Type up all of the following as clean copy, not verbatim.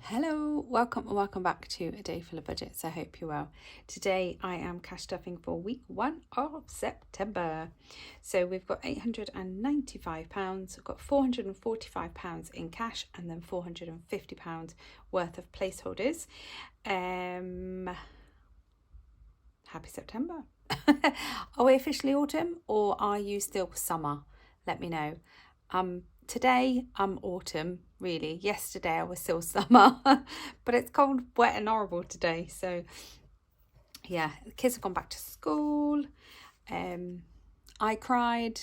Hello, welcome back to A Day Full of Budgets. I hope you're well. Today I am cash stuffing for week 1 of September. So we've got £895, we've got £445 in cash and then £450 worth of placeholders. Happy September. Are we officially autumn or are you still summer? Let me know. Today I'm autumn, really. Yesterday I was still summer, but it's cold, wet and horrible today. So yeah, the kids have gone back to school. I cried.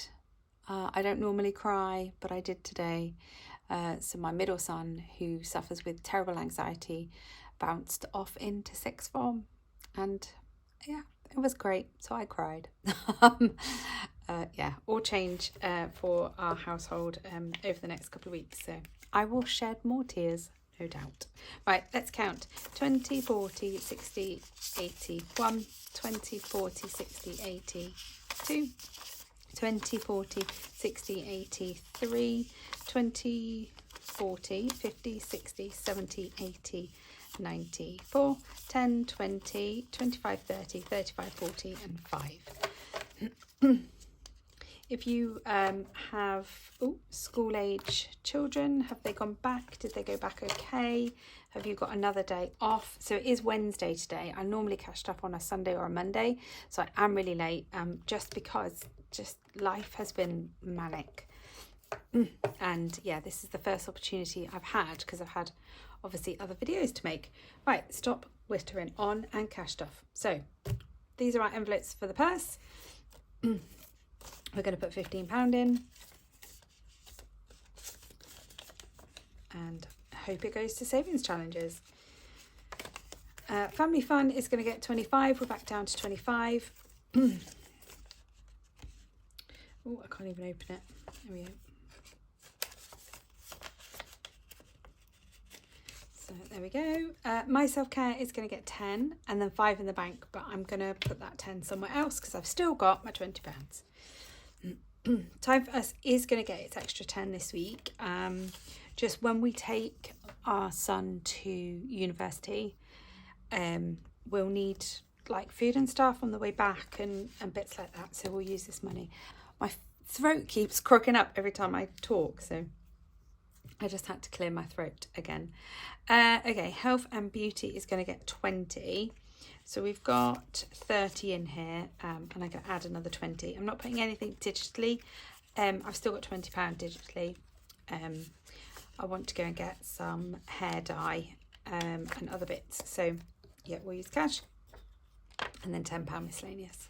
I don't normally cry, but I did today. So my middle son, who suffers with terrible anxiety, bounced off into sixth form, and yeah, it was great. So I cried. All change for our household over the next couple of weeks. So I will shed more tears, no doubt. Right, let's count. 20, 40, 60, 80. 1, 20, 40, 60, 80. 2, 20, 40, 60, 80. 3, 20, 40, 50, 60, 70, 80. 90, 4, 10, 20, 25, 30, 35, 40 and 5. If you have school age children, have they gone back? Did they go back okay? Have you got another day off? So it is Wednesday today. I normally cash stuff on a Sunday or a Monday, so I am really late just because life has been manic. And yeah, this is the first opportunity I've had because I've had obviously other videos to make. Right, stop whittering on and cash stuff. So these are our envelopes for the purse. We're going to put £15 in and hope it goes to savings challenges. Family fun is going to get 25. We're back down to 25. Oh, I can't even open it. There we go. So there we go. My self-care is going to get 10 and then 5 in the bank, but I'm going to put that 10 somewhere else because I've still got my £20. Time for Us is going to get its extra 10 this week. Just when we take our son to university, we'll need like food and stuff on the way back and bits like that. So we'll use this money. My throat keeps crooking up every time I talk, so I just had to clear my throat again. Okay, health and beauty is going to get 20. So we've got 30 in here, and I'm going to add another 20. I'm not putting anything digitally. I've still got £20 digitally. I want to go and get some hair dye and other bits. So yeah, we'll use cash and then £10 miscellaneous.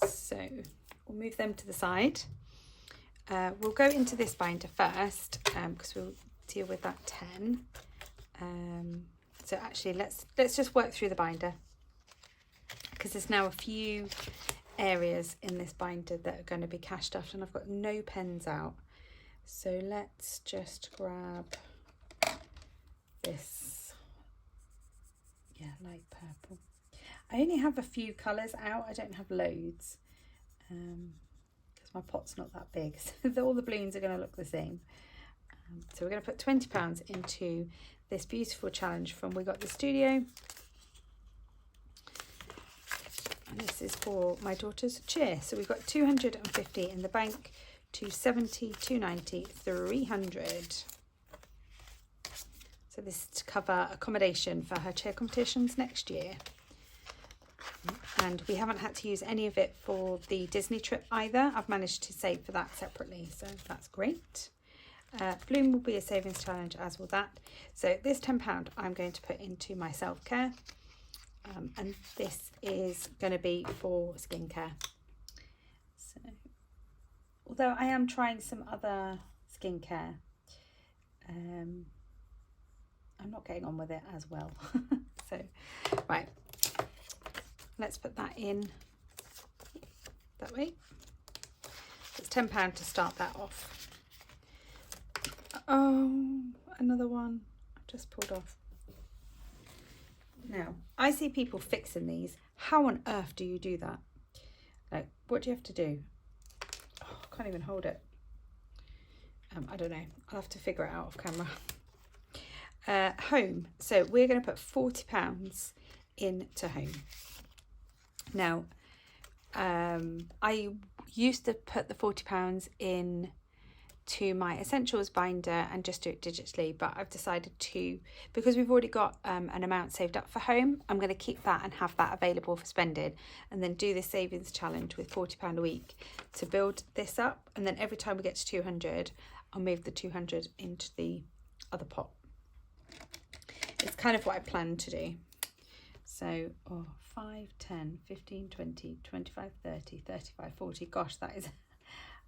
So we'll move them to the side. We'll go into this binder first because we'll deal with that 10. So actually let's just work through the binder because there's now a few areas in this binder that are going to be cash stuffed and I've got no pens out. So let's just grab this, light purple. I only have a few colours out, I don't have loads because my pot's not that big, so all the balloons are going to look the same. So we're going to put £20 into this beautiful challenge from We Got the Studio. And this is for my daughter's cheer. So we've got 250 in the bank, 270, 290, 300. So this is to cover accommodation for her cheer competitions next year. And we haven't had to use any of it for the Disney trip either. I've managed to save for that separately, so that's great. Bloom will be a savings challenge, as will that. So this £10 I'm going to put into my self-care. And this is going to be for skincare. So, although I am trying some other skincare, I'm not getting on with it as well. So, right, let's put that in that way. It's £10 to start that off. Oh, another one I've just pulled off. Now, I see people fixing these. How on earth do you do that? Like, what do you have to do? Oh, I can't even hold it. I don't know, I'll have to figure it out off camera. Home, so we're going to put £40 into home. Now, I used to put the £40 in to my essentials binder and just do it digitally, but I've decided to, because we've already got an amount saved up for home, I'm going to keep that and have that available for spending, and then do this savings challenge with £40 a week to build this up, and then every time we get to 200 I'll move the 200 into the other pot. It's kind of what I plan to do. So 5, 10, 15, 20, 25, 30, 35, 40. Gosh, that is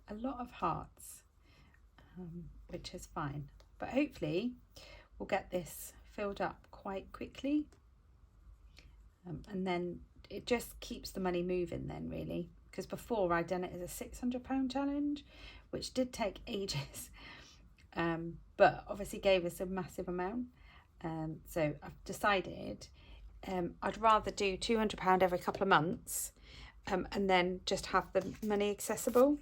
a lot of hearts, which is fine. But hopefully we'll get this filled up quite quickly. And then it just keeps the money moving then, really. Because before I'd done it as a £600 challenge, which did take ages. But obviously gave us a massive amount. So I've decided I'd rather do £200 every couple of months, and then just have the money accessible,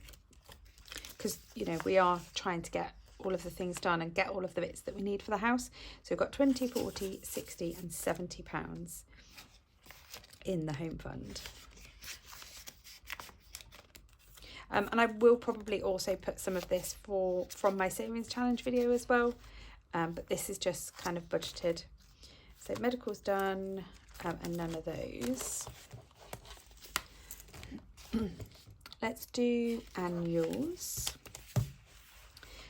because you know we are trying to get all of the things done and get all of the bits that we need for the house. So we've got 20, 40, 60 and £70 in the home fund. And I will probably also put some of this from my savings challenge video as well, but this is just kind of budgeted. So medical's done, and none of those. Let's do annuals.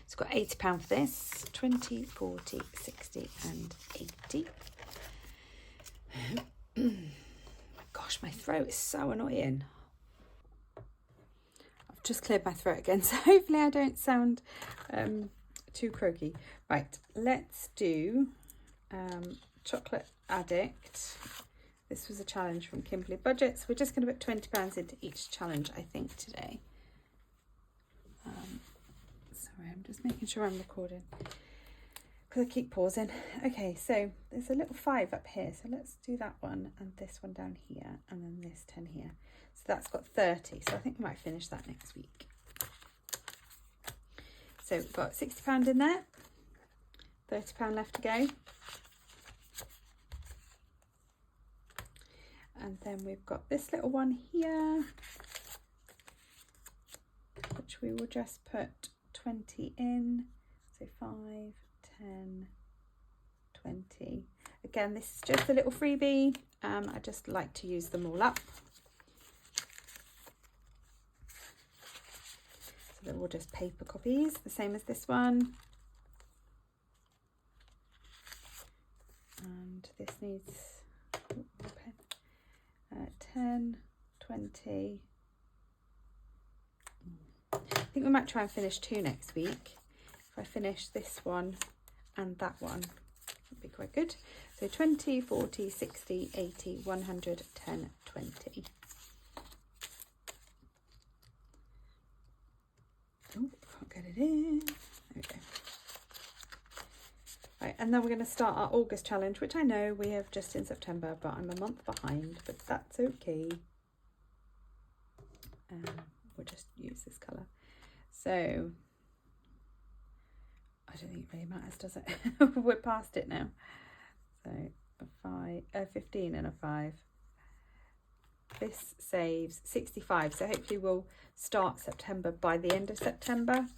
It's got £80 for this, 20, 40, 60 and 80. Gosh, my throat is so annoying. I've just cleared my throat again, so hopefully I don't sound too croaky. Right, let's do Chocolate Addict. This was a challenge from Kimberly Budgets. We're just going to put £20 into each challenge, I think, today. Sorry, I'm just making sure I'm recording because I keep pausing. Okay, so there's a little 5 up here, so let's do that one and this one down here and then this 10 here. So that's got 30, so I think we might finish that next week. So we've got £60 in there, £30 left to go. And then we've got this little one here, which we will just put 20 in. So 5, 10, 20. Again, this is just a little freebie. I just like to use them all up. So they're all just paper copies, the same as this one. And this needs 10, 20. I think we might try and finish 2 next week. If I finish this one and that one, that'd be quite good. So 20, 40, 60, 80, 100, 10, 20. Oh, can't get it in. There we go. Right, and then we're going to start our August challenge, which I know we have just in September, but I'm a month behind, but that's okay. We'll just use this colour. So I don't think it really matters, does it? We're past it now. So a 15 and a 5. This saves 65, so hopefully we'll start September by the end of September.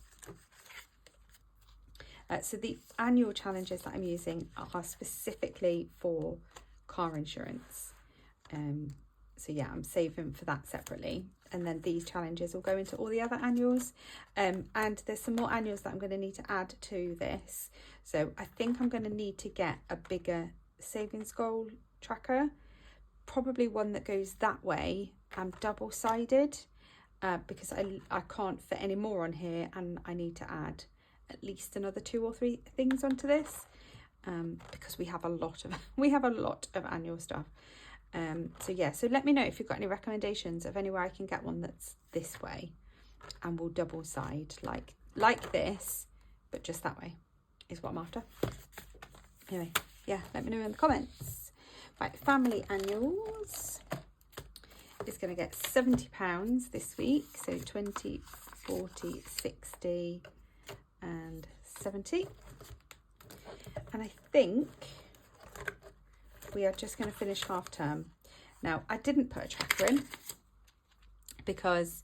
So the annual challenges that I'm using are specifically for car insurance. So yeah, I'm saving for that separately. And then these challenges will go into all the other annuals. And there's some more annuals that I'm going to need to add to this. So I think I'm going to need to get a bigger savings goal tracker. Probably one that goes that way and double-sided. Because I can't fit any more on here and I need to add at least another 2 or 3 things onto this, because we have a lot of annual stuff. So yeah, so let me know if you've got any recommendations of anywhere I can get one that's this way and will double side like this, but just that way is what I'm after. Anyway, yeah, let me know in the comments. Right, family annuals is going to get £70 this week, so 20, 40, 60 £170. And I think we are just going to finish half term. Now, I didn't put a tracker in because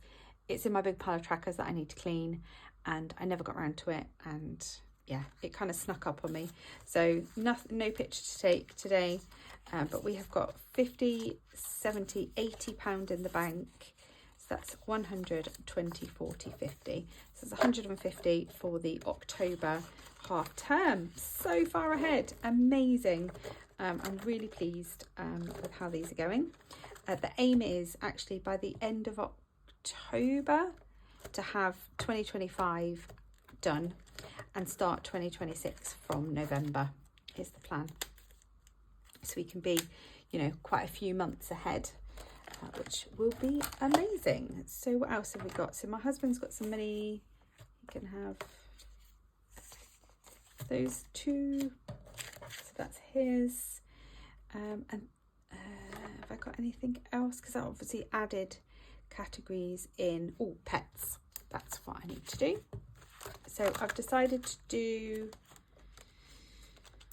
it's in my big pile of trackers that I need to clean, and I never got around to it, and yeah, it kind of snuck up on me. So no picture to take today, but we have got 50, 70, £80 in the bank. So that's 100, 20, 40, 50. So it's 150 for the October half term. So far ahead, amazing. I'm really pleased with how these are going. The aim is actually by the end of October to have 2025 done and start 2026 from November is the plan. So we can be, you know, quite a few months ahead, which will be amazing. So what else have we got? So my husband's got some money. He can have those two. So that's his. And have I got anything else? Because I obviously added categories in. Oh, pets. That's what I need to do. So I've decided to do,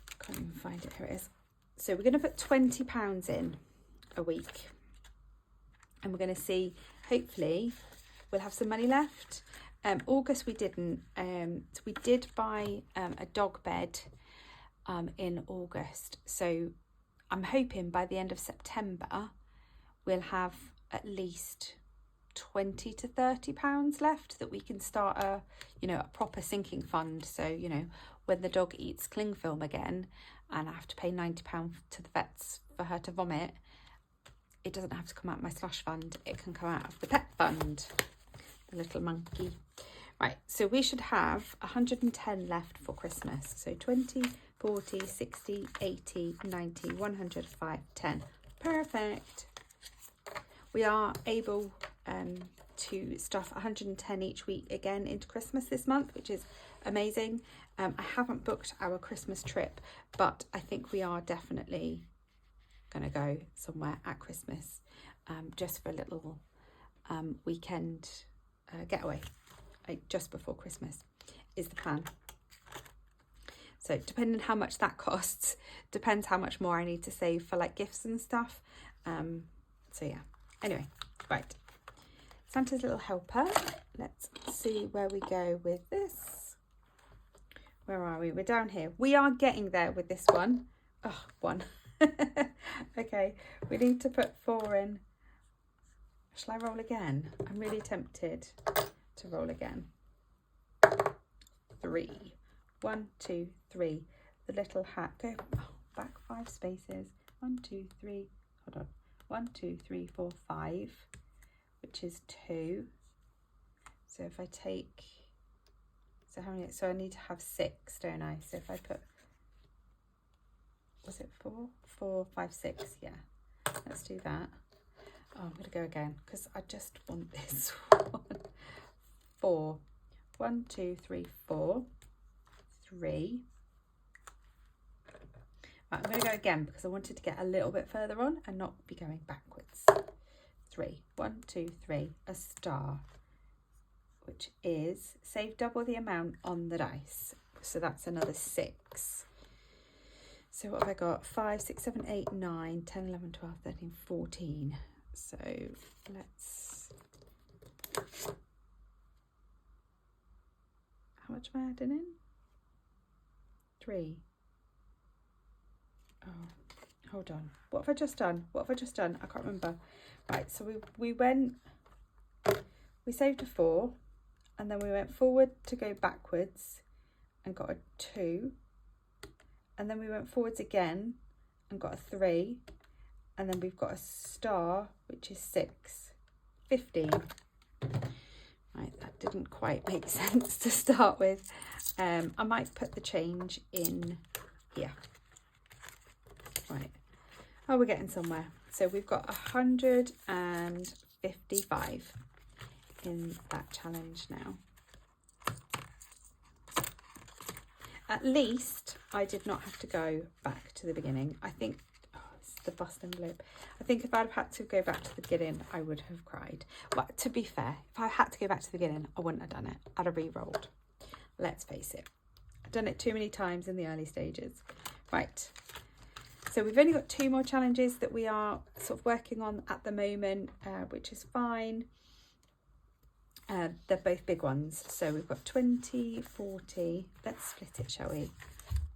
I can't even find it, here it is. So we're going to put £20 in a week, and we're going to see, hopefully we'll have some money left. August we didn't, so we did buy a dog bed in August, so I'm hoping by the end of September we'll have at least £20 to £30 left that we can start a, you know, a proper sinking fund. So, you know, when the dog eats cling film again and I have to pay £90 to the vets for her to vomit, it doesn't have to come out of my slush fund, it can come out of the pet fund, the little monkey. Right, so we should have 110 left for Christmas. So 20, 40, 60, 80, 90, 100, 5, 10. Perfect. We are able to stuff 110 each week again into Christmas this month, which is amazing. I haven't booked our Christmas trip, but I think we are definitely going to go somewhere at Christmas, just for a little weekend getaway, like just before Christmas is the plan. So depending on how much that costs, depends how much more I need to save for like gifts and stuff. So yeah, anyway, right. Santa's little helper. Let's see where we go with this. Where are we? We're down here. We are getting there with this one. Oh, 1. Okay, we need to put 4 in. Shall I roll again? I'm really tempted to roll again. 3. 1, 2, 3. The little hat. Go back 5 spaces. 1, 2, 3. Hold on. 1, 2, 3, 4, 5. Which is 2. So if I take, so how many? So I need to have 6, don't I? So if I put, was it 4? 4, 5, 6. Yeah. Let's do that. Oh, I'm gonna go again because I just want this one. 4. 1, 2, 3, 4. 3. Right, I'm going to go again because I wanted to get a little bit further on and not be going backwards. 3. 1, 2, 3. A star, which is save double the amount on the dice. So that's another 6. So what have I got? 5, 6, 7, 8, 9, 10, 11, 12, 13, 14. So let's... How much am I adding in? 3. Oh, hold on. What have I just done? What have I just done? I can't remember. Right, so we saved a 4, and then we went forward to go backwards and got a 2, and then we went forwards again and got a 3, and then we've got a star, which is 6. 15. Right, that didn't quite make sense to start with. I might put the change in here. Right. Oh, we're getting somewhere. So we've got 155 in that challenge now. At least I did not have to go back to the beginning. I think, oh, it's the bust envelope. I think if I'd have had to go back to the beginning, I would have cried. But to be fair, if I had to go back to the beginning, I wouldn't have done it. I'd have re-rolled. let's face it. I've done it too many times in the early stages. Right, so we've only got 2 more challenges that we are sort of working on at the moment, which is fine. They're both big ones. So we've got 20, 40. Let's split it, shall we?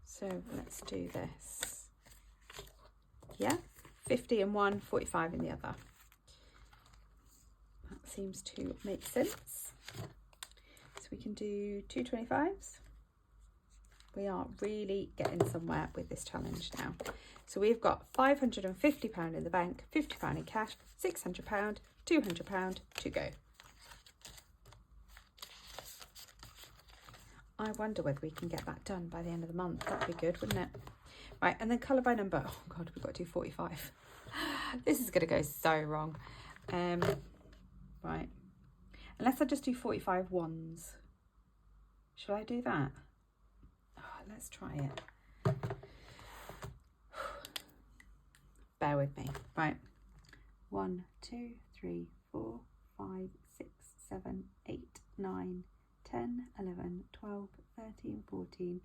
So let's do this. Yeah, 50 in one, 45 in the other. That seems to make sense. So we can do 2 25s. We are really getting somewhere with this challenge now. So we've got £550 in the bank, £50 in cash, £600, £200 to go. I wonder whether we can get that done by the end of the month. That'd be good, wouldn't it? Right, and then colour by number. Oh God, we've got to do 45. This is going to go so wrong. Right, unless I just do 45 ones. Should I do that? Oh, let's try it. Bear with me. Right, 1, 2, 3, 4, 5, 6, 7, 8, 9, 10, 11, 12, 13, 14,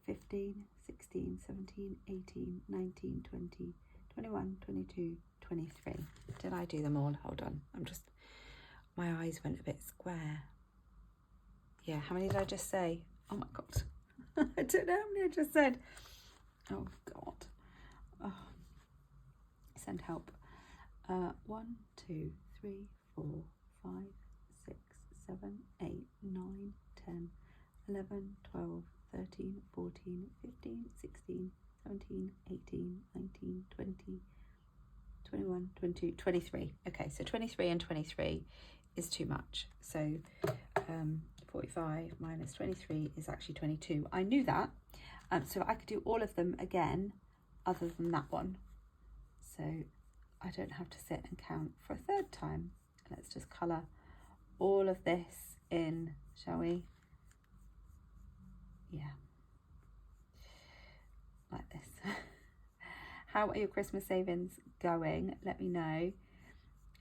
15, 16, 17, 18, 19, 20, 21, 22, 23. Did I do them all? Hold on. My eyes went a bit square. Yeah, how many did I just say? Oh my God. I don't know how many I just said. Oh God. Oh. Send help. 1, 2, 3, 4, 5, 6, 7, 8, 9, 10, 11, 12, 13, 14, 15, 16, 17, 18, 19, 20, 21, 22, 23. Okay, so 23 and 23 is too much. So 45 minus 23 is actually 22. I knew that. So I could do all of them again other than that one. So I don't have to sit and count for a third time. Let's just colour all of this in, shall we? Yeah. Like this. How are your Christmas savings going? Let me know.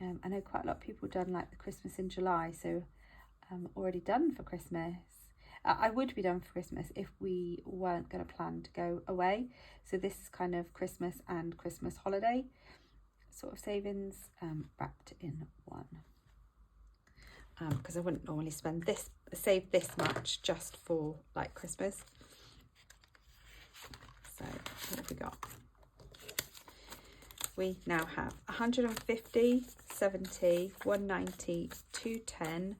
I know quite a lot of people done like the Christmas in July, so I'm already done for Christmas. I would be done for Christmas if we weren't going to plan to go away. So this is kind of Christmas and Christmas holiday sort of savings wrapped in one. Because I wouldn't normally save this much just for like Christmas. So what have we got? We now have 150, 70, 190, 210,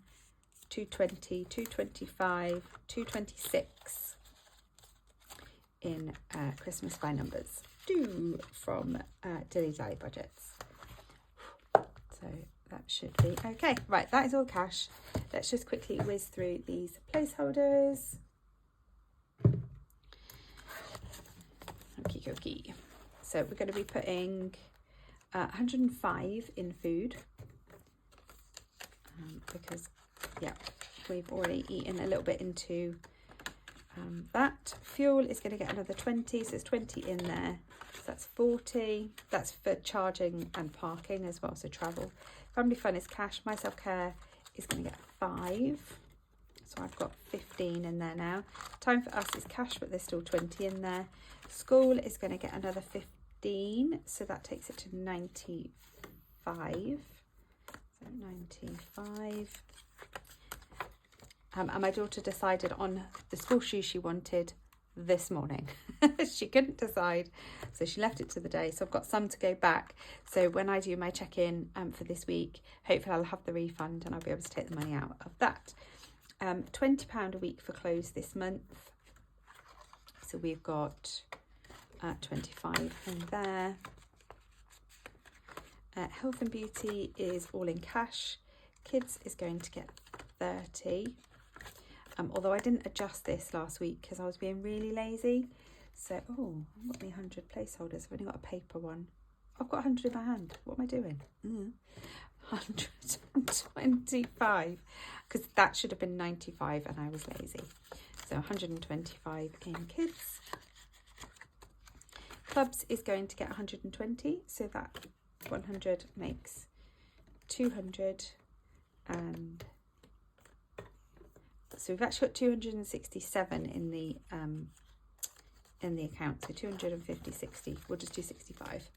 220, 225, 226 in Christmas by numbers due from Dilly Dally Budgets. So that should be okay. Right, that is all cash. Let's just quickly whiz through these placeholders. Okie dokie. So we're going to be putting 105 in food because, yeah, we've already eaten a little bit into that. Fuel is going to get another 20, so there's 20 in there. So that's 40. That's for charging and parking as well, so travel. Family fun is cash. My self-care is going to get 5. So I've got 15 in there now. Time for us is cash, but there's still 20 in there. School is going to get another 15, so that takes it to 95. So 95. And my daughter decided on the school shoes she wanted this morning. She couldn't decide, so she left it to the day. So I've got some to go back. So when I do my check-in for this week, hopefully I'll have the refund and I'll be able to take the money out of that. £20 a week for clothes this month. So we've got 25 in there. Health and beauty is all in cash. Kids is going to get 30. Although I didn't adjust this last week because I was being really lazy. So, oh, I've got me 100 placeholders. I've only got a paper one. I've got 100 in my hand. What am I doing? 125. Because that should have been 95 and I was lazy. So 125 in kids. Clubs is going to get 120. So that 100 makes 200 and So we've actually got 267 in the account. So 250, 60. We'll just do 65.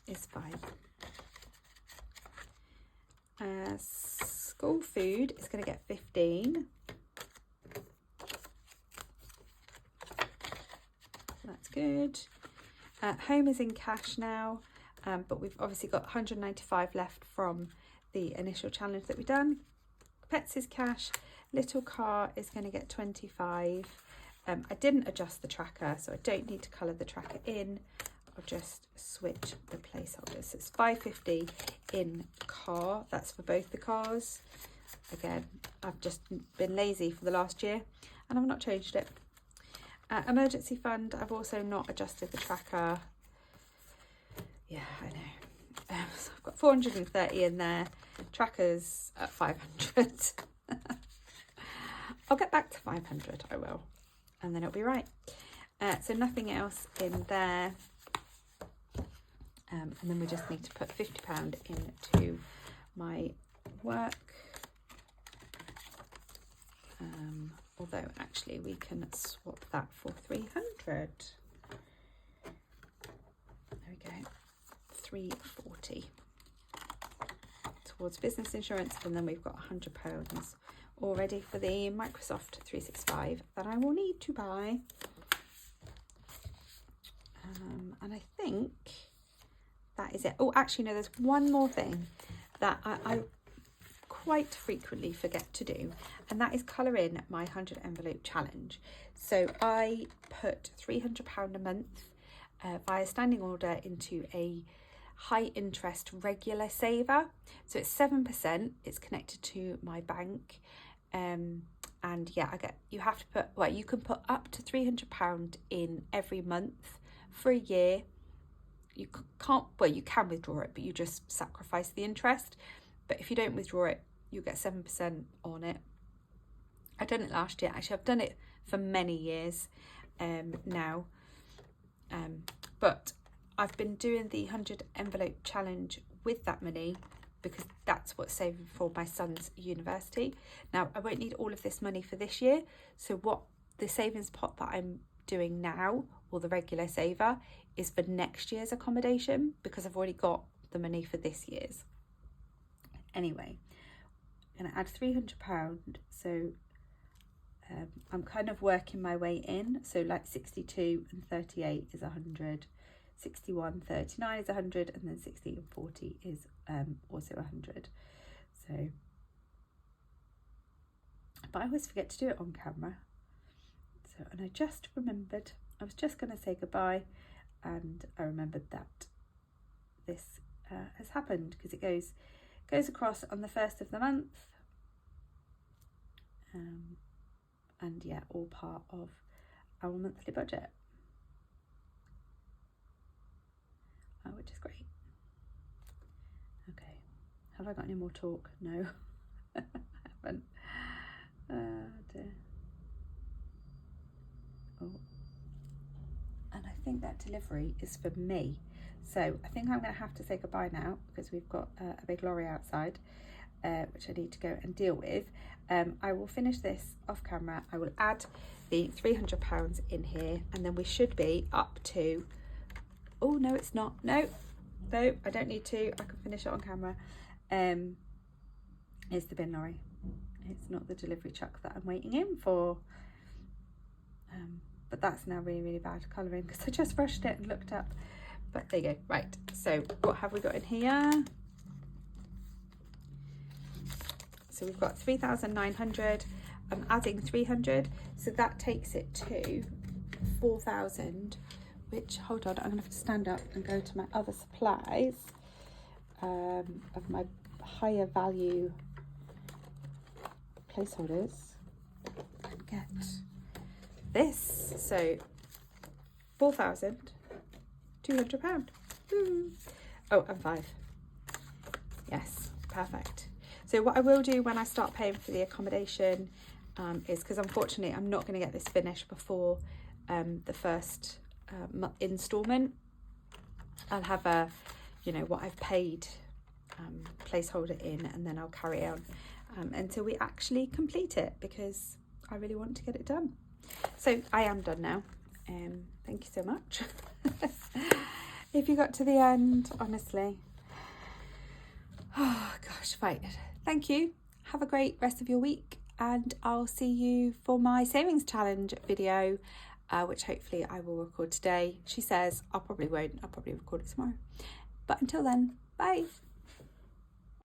Is fine. School food is going to get 15. That's good. Home is in cash now, but we've obviously got 195 left from the initial challenge that we've done. Pets is cash. Little car is going to get 25. I didn't adjust the tracker, so I don't need to colour the tracker in. I'll just switch the placeholders. So it's 550 in car. That's for both the cars. Again, I've just been lazy for the last year and I've not changed it. Emergency fund, I've also not adjusted the tracker. Yeah, I know. So I've got 430 in there. Tracker's at 500. I'll get back to 500, I will. And then it'll be right. So nothing else in there. And then we just need to put £50 into my work. Although actually we can swap that for 300. There we go. 340 towards business insurance, and then we've got £100 already for the Microsoft 365 that I will need to buy. And I think that is it. Oh, actually no, there's one more thing that I quite frequently forget to do, and that is colour in my 100 envelope challenge. So I put £300 a month via standing order into a high interest regular saver. So it's 7%. It's connected to my bank. And yeah, you have to put, well, you can put up to £300 in every month for a year. You can't, well, you can withdraw it, but you just sacrifice the interest. But if you don't withdraw it, you get 7% on it. I've done it last year. Actually, I've done it for many years now. But I've been doing the 100 envelope challenge with that money because that's what's saving for my son's university. Now, I won't need all of this money for this year. So what the savings pot that I'm doing now, or the regular saver, is for next year's accommodation because I've already got the money for this year's. Anyway, I'm going to add £300. So I'm kind of working my way in. So like 62 and 38 is 100. 61, 39 is 100, and then 60 and 40 is also 100. So, but I always forget to do it on camera. So, and I just remembered, I was just going to say goodbye, and I remembered that this has happened because it goes across on the 1st of the month. And yeah, all part of our monthly budget. Which is great. Okay, have I got any more talk? No, I haven't. Dear. Oh, and I think that delivery is for me. So I think I'm going to have to say goodbye now because we've got a big lorry outside, which I need to go and deal with. I will finish this off camera. I will add the £300 in here, and then we should be up to. Oh, no, it's not. No, I don't need to. I can finish it on camera. It's the bin lorry. It's not the delivery truck that I'm waiting in for. But that's now really, really bad colouring because I just brushed it and looked up. But there you go. Right. So what have we got in here? So we've got 3,900. I'm adding 300. So that takes it to 4,000. Which, hold on, I'm going to have to stand up and go to my other supplies of my higher value placeholders and get this. So, £4,200. Oh, and 5. Yes, perfect. So what I will do when I start paying for the accommodation is, because unfortunately I'm not going to get this finished before the first installment, I'll have a, what I've paid placeholder in, and then I'll carry on until we actually complete it, because I really want to get it done. So I am done now. Thank you so much. If you got to the end, honestly. Oh gosh, right. Thank you. Have a great rest of your week, and I'll see you for my savings challenge video, which hopefully I will record today. She says I probably won't. I'll probably record it tomorrow. But until then, bye.